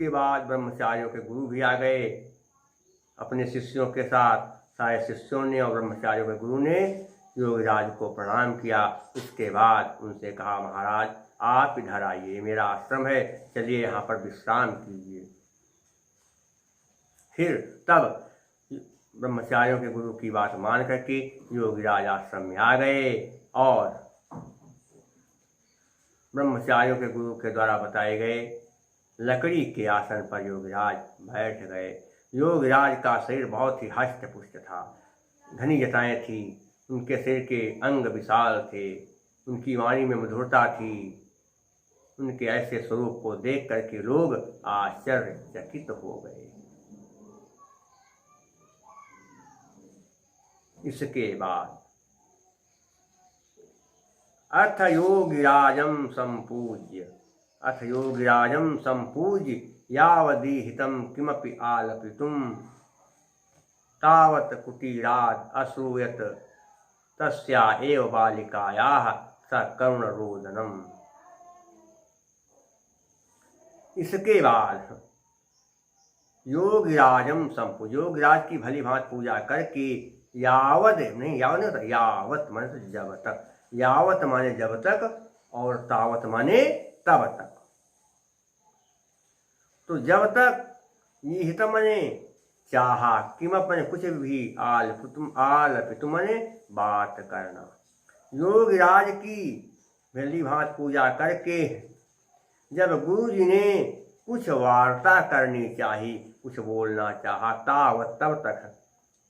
उसके बाद ब्रह्मचारियों के गुरु भी आ गए अपने शिष्यों के साथ। सारे शिष्यों ने और ब्रह्मचारियों के गुरु ने योगीराज को प्रणाम किया। उसके बाद उनसे कहा, महाराज आप इधर आइए, मेरा आश्रम है, चलिए यहाँ पर विश्राम कीजिए। फिर तब ब्रह्मचारियों के गुरु की बात मान करके योगीराज आश्रम में आ गए और ब्रह्मचारियों के गुरु के द्वारा बताए गए लकड़ी के आसन पर योगीराज बैठ गए। योगीराज का शरीर बहुत ही हष्ट पुष्ट था, घनी जटाएं थी, उनके शरीर के अंग विशाल थे, उनकी वाणी में मधुरता थी। उनके ऐसे स्वरूप को देख करके लोग आश्चर्यचकित हो गए। इसके बाद अथ योगिराजं संपूज्य यावदीहितं किमपि आलपितुं तावत् कुटीराद् असूयत तस्या एव बालिकायाः सकरुणरोदनम्। इसके बाद योगिराजं संपूज्य, योगिराज की भली भांति पूजा करके यावत माने तो जब तक, यावत माने जब तक और तावत माने तब तक। तो जब तक ये हित माने चाहा, किमप माने कुछ भी, आलपितुम माने बात करना। योगराज की भली भांति पूजा करके जब गुरु जी ने कुछ वार्ता करनी चाहिए, कुछ बोलना चाहा, तावत तब तक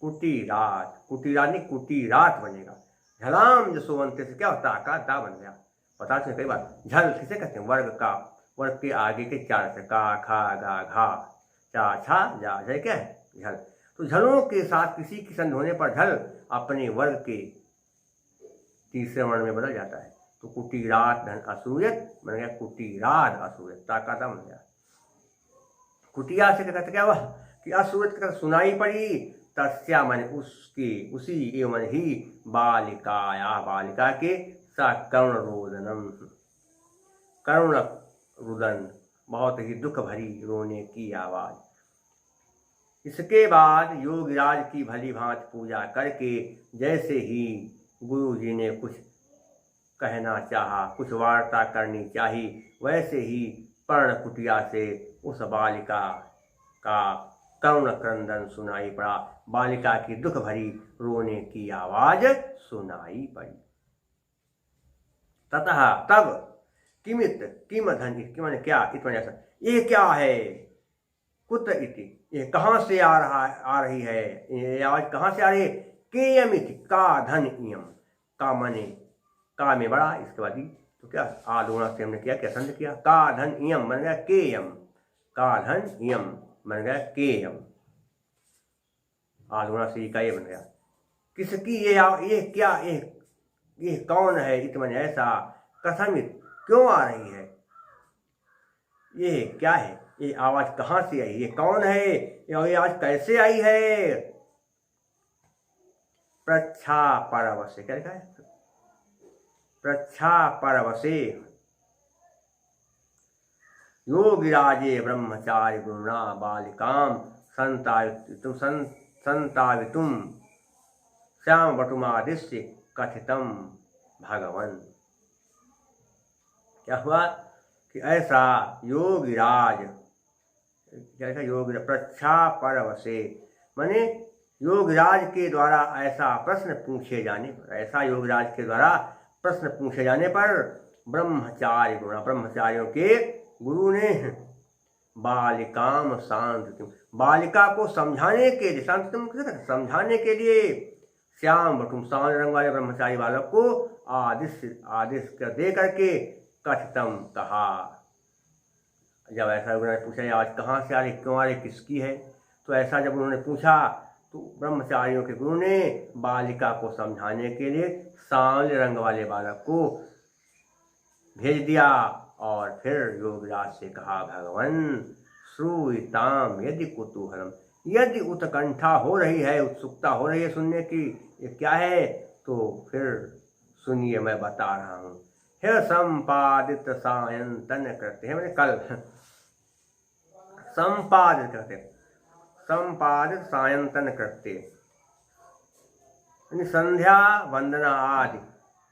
कुटीरात नहीं कुटीरात बनेगा। झलाम जसोवंते से क्या होता, का दा बन गया। पता चले कई बार झल किसे कहते हैं, वर्ग का, वर्ग के आगे के चार से का खा गा घा चा छा जा जय क्या है, झल। तो झलों के साथ किसी की संधि होने पर झल अपने वर्ग के तीसरे वर्ण में बदल जाता है। तो कुटीरात धन असूयत बन गया कुटीराद असूयत, ताकाता बन गया। कुटिया से कहते क्या हुआ कि असूयत का सुनाई पड़ी, तस्या मन उसकी, उसी एवं ही बालिकाया, बालिका के सकरुण रोदनम, करुण रुदन, बहुत ही दुख भरी रोने की आवाज। इसके बाद योगीराज की भली भांति पूजा करके जैसे ही गुरु जी ने कुछ कहना चाहा, कुछ वार्ता करनी चाहिए, वैसे ही पर्ण कुटिया से उस बालिका का करुण क्रंदन सुनाई पड़ा। बालिका की दुख भरी रोने की आवाज सुनाई पड़ी। ततः तब किमित किम धन, किम क्या, इतना ऐसा, ये क्या है, कुत्र इति, ये कहाँ से आ रही है, ये आवाज कहाँ से आ रही है। केयमिति का धन इयम, का मने का में बड़ा, इसके बाद तो क्या आदोना से हमने किया, क्या संध किया, का धन इयम बन गया केयम, का धन इयम बन गया केयम, आदोना से का ये बन गया। किसकी ये क्या, ये कौन है, इतना ऐसा, कथमित क्यों आ रही है, ये क्या है, ये आवाज कहाँ से आई, ये कौन है, ये आवाज कैसे आई है। प्रच्छा परवसे, क्या लिखा है, प्रच्छा परवसे योगिराजे ब्रह्मचारि गुरुणा बालिकां संतावितुम श्याम वटुमादिश्य कथितम भगवन। क्या हुआ कि ऐसा योगिराज, जैसा योग प्रच्छा परवसे माने योगराज के द्वारा ऐसा प्रश्न पूछे जाने पर, ऐसा योगराज के द्वारा प्रश्न पूछे जाने पर ब्रह्मचारी गुण, ब्रह्मचारियों के गुरु ने बालिकाम शांत, बालिका को समझाने के लिए, शांतम समझाने के लिए श्याम वटुम, सांवले रंग वाले ब्रह्मचारी बालक को आदेश दे करके कथितम कहा। जब ऐसा उन्होंने पूछा आज कहाँ से आ रही, क्यों आ रही, किसकी है, तो ऐसा जब उन्होंने पूछा तो ब्रह्मचारियों के गुरु ने बालिका को समझाने के लिए सांवले रंग वाले बालक को भेज दिया। और फिर योगराज से कहा, भगवन श्रूयताम यदि कुतूहलम, यदि उत्कंठा हो रही है, उत्सुकता हो रही है सुनने की, ये क्या है, तो फिर सुनिए मैं बता रहा हूँ। हे संपादित सायंतन करते हैं, मैंने कल संपादित करते, संपादित सायंतन कृत्य, संध्या वंदना आदि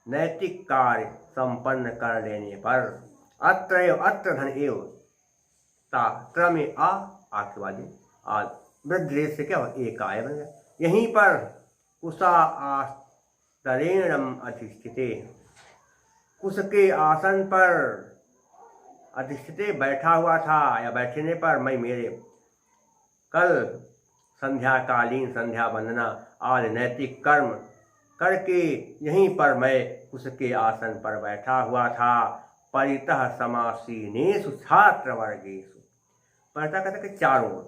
नैतिक कार्य संपन्न कर लेने पर अत्र धन एव त्र में आख्यवादी वृद्धि से क्या हो, एक आय बन गया। यहीं पर कुशा आस्तरेणम अधिष्ठिते, कुश के आसन पर अधिष्ठिते बैठा हुआ था, या बैठने पर मैं मेरे कल संध्याकालीन संध्या वंदना आदि नैतिक कर्म करके यहीं पर मैं उसके आसन पर बैठा हुआ था। परितः समासीनेषु छात्र वर्गेषु, परितः कहते कि चारों ओर,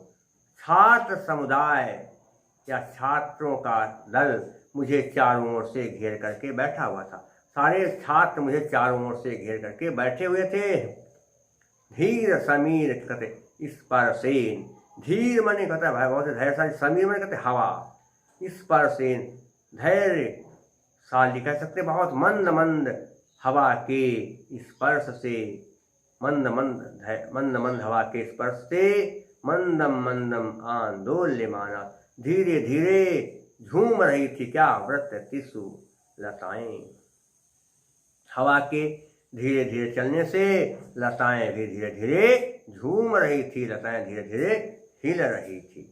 छात्र समुदाय या छात्रों का दल मुझे चारों ओर से घेर करके बैठा हुआ था। सारे छात्र मुझे चारों ओर से घेर करके बैठे हुए थे। धीर समीर कहते स्पर्शेन, धीर मने कहता है बहुत धैर्यशाली, समीर मने कहते हवा, स्पर्शेन धैर्यशाली कह सकते, बहुत मंद मंद हवा के स्पर्श से, मंद मंद हवा के स्पर्श से, मंदम मंदम आंदोल्यमाना, धीरे धीरे झूम रही थी क्या, व्रत तिसु लताएं, हवा के धीरे धीरे चलने से लताएं भी धीरे धीरे झूम रही थी, लताएं धीरे धीरे हिल रही थी,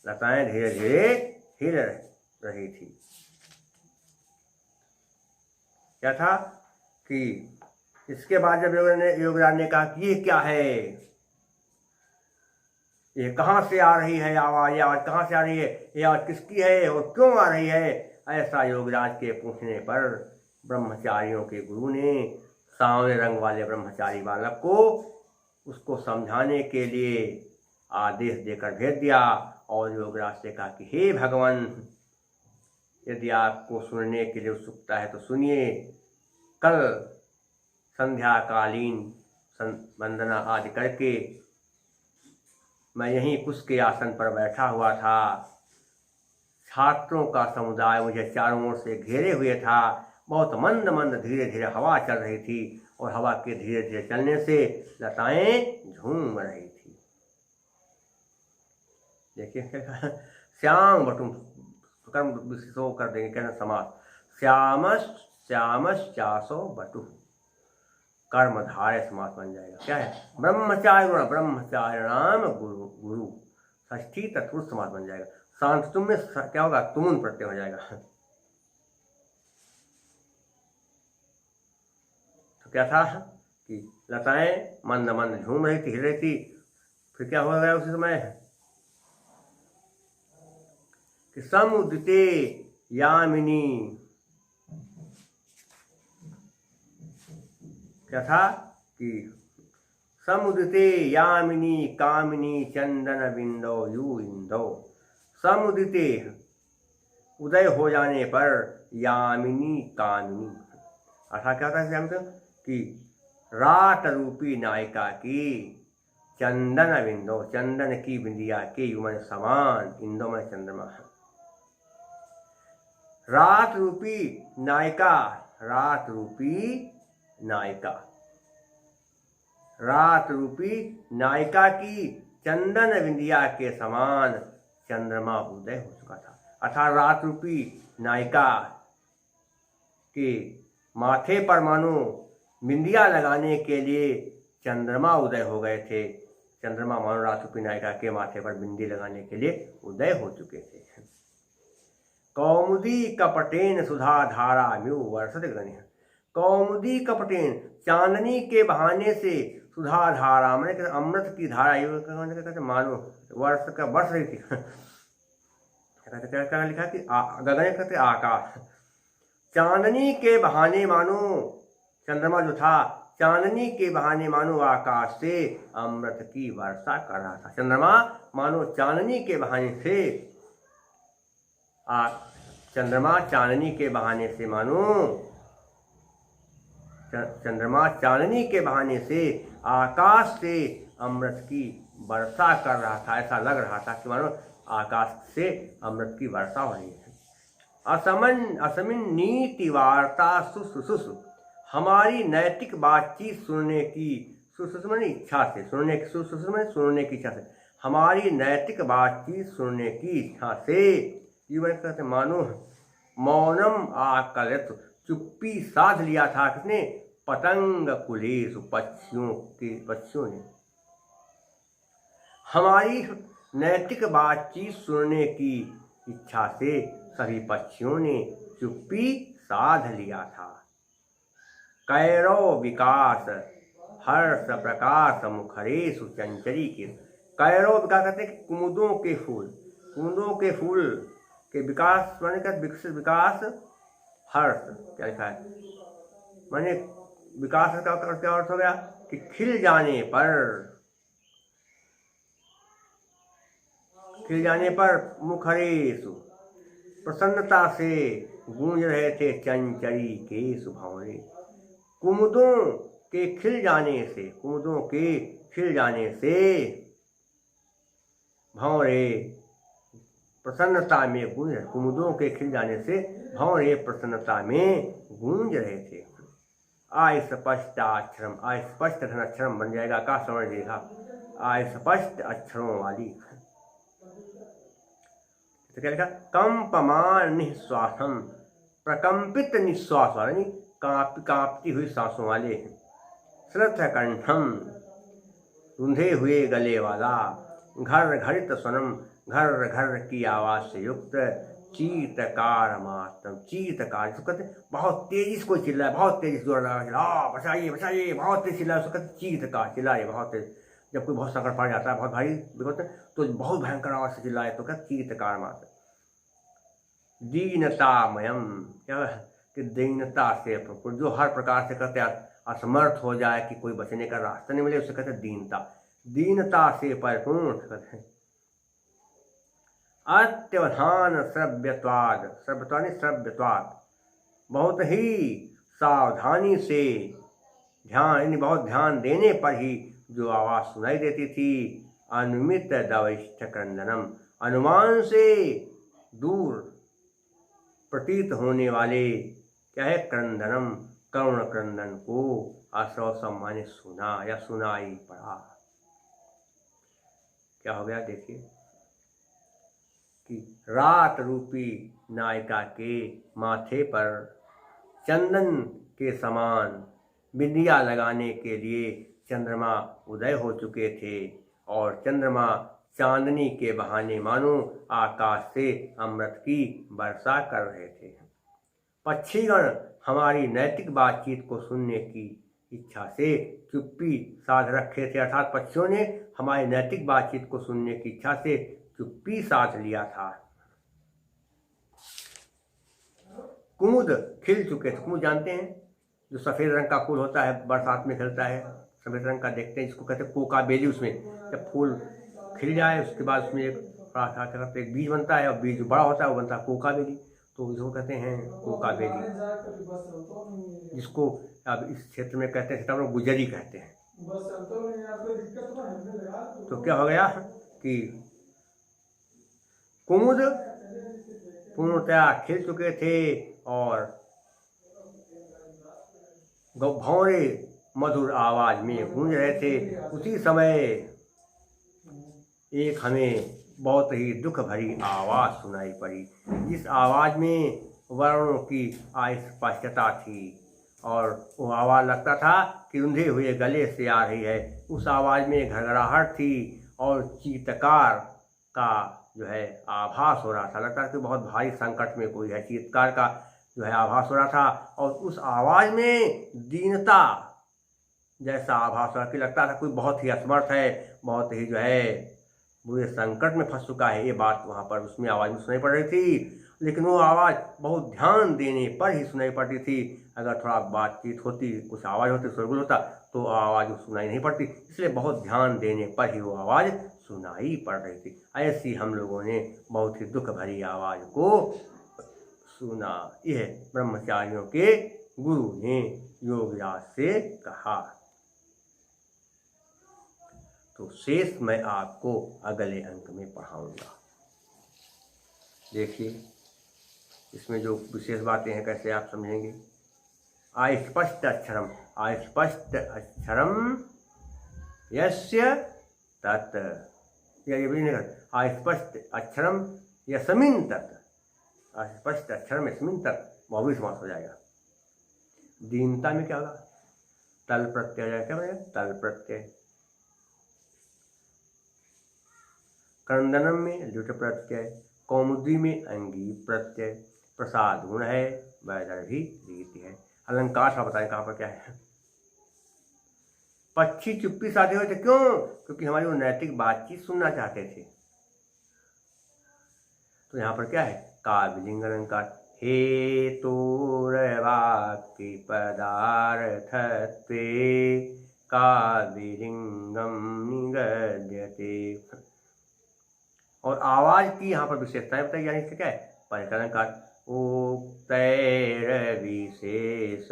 लताएं धीरे धीरे हिल रही थी। क्या था कि इसके बाद जब योगराज ने कहा कि ये क्या है, ये कहाँ से आ रही है आवाज, ये आवाज कहाँ से आ रही है, ये आवाज किसकी है और क्यों आ रही है, ऐसा योगराज के पूछने पर ब्रह्मचारियों के गुरु ने सांवले रंग वाले ब्रह्मचारी बालक को उसको समझाने के लिए आदेश देकर भेज दिया। और योगराज से कहा कि हे भगवान, यदि आपको सुनने के लिए उत्सुकता है तो सुनिए, कल संध्याकालीन वंदना आदि करके मैं यहीं कुश के आसन पर बैठा हुआ था, छात्रों का समुदाय मुझे चारों ओर से घेरे हुए था, बहुत मंद मंद धीरे धीरे हवा चल रही थी, और हवा के धीरे धीरे चलने से लताएं झूम रही थी। देखिए श्याम बटुम कर्म विशेषो कर देंगे, कहना समास, श्यामस श्यामस चासो बटु, कर्मधारय समास बन जाएगा। क्या है, ब्रह्मचारिण ब्रह्मचारिणाम गुरु गुरु, षष्ठी तत्पुरुष समास बन जाएगा। शांत तुम में क्या होगा, तुमुन प्रत्यय हो जाएगा। तो क्या था कि लताएं मंद मंद झूम रही थी, हिल रही थी। फिर क्या हो गया उसी समय कि समुदिते यामिनी, क्या था कि समुदिते यामिनी कामिनी चंदन बिंदो यू इंदो, समुदिते उदय हो जाने पर यामिनी कामिनी, अर्थात क्या होता है कि रात रूपी नायिका की चंदन बिंदो, चंदन की बिंदिया के युमन समान, इंदो में चंद्रमा, रात रूपी नायिका, रात रूपी नायिका, रात रूपी नायिका की चंदन बिंदिया के समान चंद्रमा उदय हो चुका था। अर्थात रात रूपी नायिका के माथे पर मानो बिंदिया लगाने के लिए चंद्रमा उदय हो गए थे। चंद्रमा मानो रात रूपी नायिका के माथे पर बिंदी लगाने के लिए उदय हो चुके थे। कौमुदी कपटेन सुधा धारा म्यू वर्षत गण्य, कौमुदी कपटेन चांदनी के बहाने से सुधा धारा मैंने अमृत की धारा, कहते मानो वर्ष का वर्ष रही थी। क्या लिखा कि गगन कहते आकाश, चांदनी के बहाने मानो चंद्रमा जो था, चांदनी के बहाने मानो आकाश से अमृत की वर्षा कर रहा था। चंद्रमा मानो चांदनी के बहाने से चंद्रमा चांदनी के बहाने से मानो चंद्रमा चांदनी के बहाने से आकाश से अमृत की वर्षा कर रहा था। ऐसा लग रहा था कि मानो आकाश से अमृत की वर्षा हो रही है। असमिन नीति वार्ता सुसुसु हमारी नैतिक बातचीत सुनने की सुषुम्ना इच्छा से, सुनने की सुषुम्ना सुनने की इच्छा से, हमारी नैतिक बातचीत सुनने की इच्छा से, जीवन कहते मानो मौनम आकलित, चुप्पी साध लिया था किसने? पतंग कुलेश, पक्षियों ने। हमारी नैतिक बातचीत सुनने की इच्छा से सभी पक्षियों ने चुप्पी साध लिया था। कैरव विकास हर्ष प्रकाश मुखरेशु चंचरी के, कैरव विकास कहते हैं कुमुदों के फूल, कुमुदों के फूल के विकास माने का विकास, हर्ष क्या लिखा है माने विकास का क्या अर्थ हो गया कि खिल जाने पर मुखरेशु प्रसन्नता से गूंज रहे थे चंचरी के सुभावने। कुमुदों के खिल जाने से, कुमुदों के खिल जाने से भंवरे प्रसन्नता में गूंज, कुमुदों के खिल जाने से भंवरे प्रसन्नता में गूंज रहे थे। अस्पष्टाक्षरम, अस्पष्ट अक्षरम बन जाएगा का समझ देगा, अस्पष्ट अक्षरों वाली। तो क्या लिखा? कंपमान निश्वासम, प्रकंपित निश्वास वाले, कांपती हुई सांसों वाले। श्रद्ध कंठम, रुंधे हुए गले वाला। घर घरित स्वनम, घर घर की आवाज से युक्त। चीतकार मातम, चीतकार इसको कहते बहुत तेजी से कोई चिल्लाए, बहुत तेजी से जोर लगा चिल्ला बचाइए बचाइए, बहुत तेज चिल्लाए, उसको कहते चीतकार, चिल्लाए बहुत तेज। जब कोई बहुत संकट पड़ जाता है, बहुत भारी विपत्ति, तो बहुत भयंकर आवाज से चिल्लाए तो कहते चीतकार मातम। दीनतामयम, क्या कि दीनता से जो हर प्रकार से कहते असमर्थ हो जाए कि कोई बचने का रास्ता नहीं मिले, उसे कहते दीनता। दीनता से परिपूर्ण कहते हैं। अत्यवधान श्रव्यत्वाद, श्रव्यत्वाद बहुत ही सावधानी से ध्यान, यानी बहुत ध्यान देने पर ही जो आवाज सुनाई देती थी। अनुमित दविष्ठ क्रंदनम, अनुमान से दूर प्रतीत होने वाले क्या है? क्रंदनम, करुण क्रंदन को आश्रव सम्मान सुना या सुनाई पड़ा। क्या हो गया देखिए कि रात रूपी नायिका के माथे पर चंदन के समान बिंदिया लगाने के लिए चंद्रमा उदय हो चुके थे और चंद्रमा चांदनी के बहाने मानो आकाश से अमृत की वर्षा कर रहे थे। पक्षीगण हमारी नैतिक बातचीत को सुनने की इच्छा से चुप्पी साध रखे थे, अर्थात पक्षियों ने हमारी नैतिक बातचीत को सुनने की इच्छा से चुप्पी साध लिया था। कुमुद खिल चुके थे, कुमुद जानते हैं जो सफेद रंग का फूल होता है, बरसात में खिलता है, सफेद रंग का देखते हैं, जिसको कहते हैं कोका बेली। उसमें जब फूल खिल जाए उसके बाद उसमें एक बीज बनता है और बीज बड़ा होता है, वो बनता है कोका बेली। तो इसको कहते हैं कोका बेली, जिसको अब इस क्षेत्र में कहते हैं, क्षेत्र में गुजरी कहते हैं। तो क्या हो गया कि कुमुद पूर्णतया खिल चुके थे और भौरे मधुर आवाज में गूंज रहे थे। उसी समय एक हमें बहुत ही दुख भरी आवाज सुनाई पड़ी, जिस आवाज में वर्णों की अस्पष्टता थी और वो आवाज लगता था कि रुंधे हुए गले से आ रही है। उस आवाज में घरघराहट थी और चीतकार का जो है आभास हो रहा था, लगता था कि बहुत भारी संकट में कोई है, चीतकार का जो है आभास हो रहा था। और उस आवाज में दीनता जैसा आभास हो रहा, कि लगता था कोई बहुत ही असमर्थ है, बहुत ही जो है बुरे संकट में फंस चुका है। ये बात वहाँ पर उसमें आवाज़ में सुनाई पड़ रही थी, लेकिन वो आवाज़ बहुत ध्यान देने पर ही सुनाई पड़ती थी। अगर थोड़ा बातचीत होती, कुछ आवाज़ होती, शोरगुल होता, तो आवाज़ सुनाई नहीं पड़ती। इसलिए बहुत ध्यान देने पर ही वो आवाज़ सुनाई पड़ रही थी। ऐसी हम लोगों ने बहुत ही दुख भरी आवाज़ को सुना। यह ब्रह्मचारियों के गुरु ने योगराज से कहा। तो शेष मैं आपको अगले अंक में पढ़ाऊंगा। देखिए इसमें जो विशेष बातें हैं कैसे आप समझेंगे अस्पष्ट अक्षरम यस्य तत्, ये भी नहीं करते, अस्पष्ट अक्षरम यस्मिन् तत्, अस्पष्ट अक्षरम यस्मिन् तत्, वह भी समास हो जाएगा। दीनता में क्या होगा, तल प्रत्यय जाएगा, क्या बनेगा, तल प्रत्यय। क्रंदनम में लुट प्रत्यय, कौमुदी में अंगी प्रत्यय, प्रसाद गुण है, वैदर्भी रीति है। अलंकार सा बताएं कहाँ पर क्या है। पक्षी चुप्पी साधे हुए थे, क्यों, क्योंकि हमारी वो नैतिक बातचीत सुनना चाहते थे। तो यहाँ पर क्या है, काव्यलिंग अलंकार, हेतुर्वाक्य पदार्थत्वे काव्यलिंगम निगद्यते। और आवाज की यहाँ पर विशेषताएं बताई जानी चाहिए, क्या है, परिकलनकार, उक्तैर विशेषणैः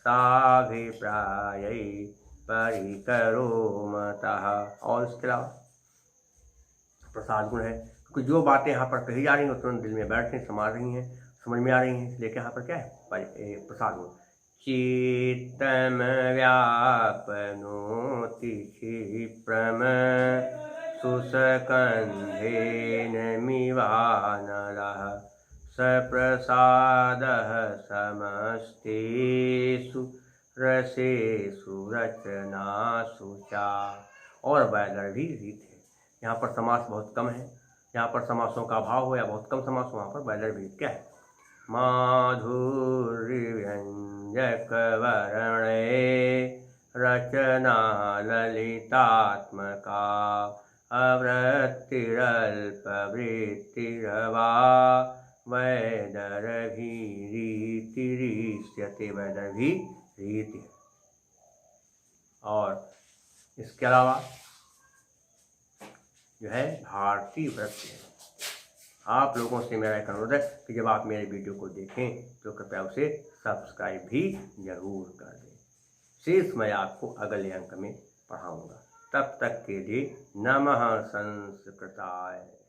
साभिप्रायै परिकरोमतः। और इसके अलावा प्रसाद गुण है, क्योंकि जो बातें यहाँ पर कही जा रही हैं तुरंत दिल में बैठ रही, समझ रही हैं, समझ में आ रही हैं, इसलिए यहाँ पर क्या है, प्रसाद गुण। चित्तम व्यापनोति क्षिप्रम सुसकन्धेन मिवानलः सप्रसादः समस्तेषु रसेषु रचनासु चा। और वैदर्भी रीत है, यहाँ पर समास बहुत कम है, यहाँ पर समासों का अभाव हो या बहुत कम समास हो, वहाँ पर वैदर्भी क्या है, माधुर्य व्यंजक वर्णे रचना ललितात्मका अवृत्तिरल्पवृत्तिरवा वैदर्भीरीतिरिष्यते, वैदर्भी रीति। और इसके अलावा जो है भारतीय व्रत है। आप लोगों से मेरा एक अनुरोध है कि जब आप मेरे वीडियो को देखें तो कृपया उसे सब्सक्राइब भी जरूर कर दें। शेष मैं आपको अगले अंक में पढ़ाऊंगा। तब तक के लिए नमः संस्कृताय।